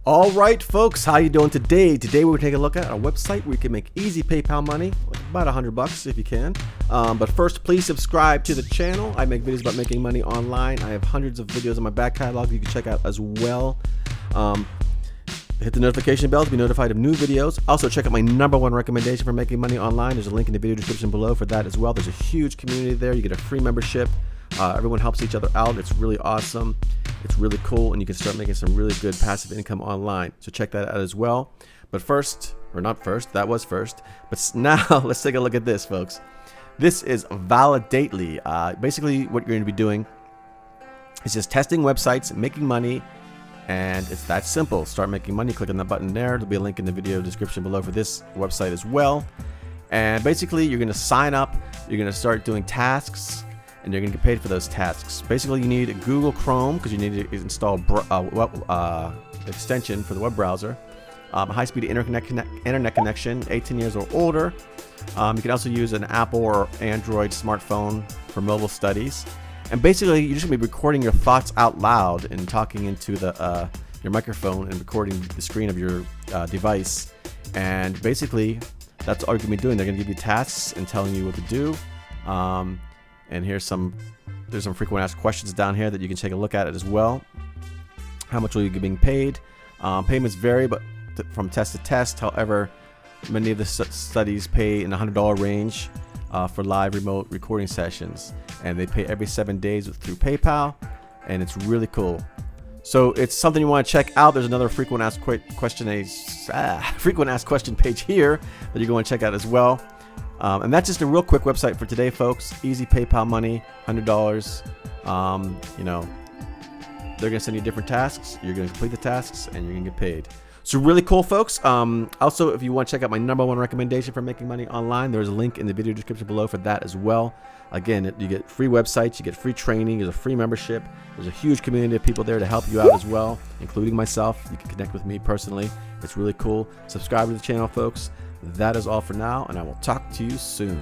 All right, folks, how you doing today? Today we're taking a look at a website where you can make easy PayPal money, like about $100 if you can. But first, please subscribe to the channel. I make videos about making money online. I have hundreds of videos in my back catalog you can check out as well. Hit the notification bell to be notified of new videos. Also, check out my #1 recommendation for making money online. There's a link in the video description below for that as well. There's a huge community there. You get a free membership. Everyone helps each other out. It's really awesome. It's really cool, and you can start making some really good passive income online. So check that out as well. But first, or not first, that was first. But now let's take a look at this, folks. This is Validately. Basically, what you're going to be doing is just testing websites, making money, and it's that simple. Start making money. Click on the button there. There'll be a link in the video description below for this website as well. And basically, you're going to sign up. You're going to start doing tasks, and you're going to get paid for those tasks. Basically, you need Google Chrome because you need to install extension for the web browser. High-speed internet connection, 18 years or older. You can also use an Apple or Android smartphone for mobile studies. And basically, you're just going to be recording your thoughts out loud and talking into the your microphone and recording the screen of your device. And basically, that's all you're going to be doing. They're going to give you tasks and telling you what to do. And there's some frequent asked questions down here that you can take a look at it as well. How much will you be being paid? Payments vary, but from test to test. However, many of the studies pay in the $100 range for live remote recording sessions, and they pay every 7 days through PayPal, and it's really cool. So it's something you want to check out. There's another frequent asked question page here that you're going to check out as well. And that's just a real quick website for today, folks. Easy PayPal money, $100. You know, they're going to send you different tasks. You're going to complete the tasks, and you're going to get paid. So really cool, folks. Also, if you want to check out my #1 recommendation for making money online, there's a link in the video description below for that as well. Again, you get free websites, you get free training, there's a free membership. There's a huge community of people there to help you out as well, including myself. You can connect with me personally. It's really cool. Subscribe to the channel, folks. That is all for now, and I will talk to you soon.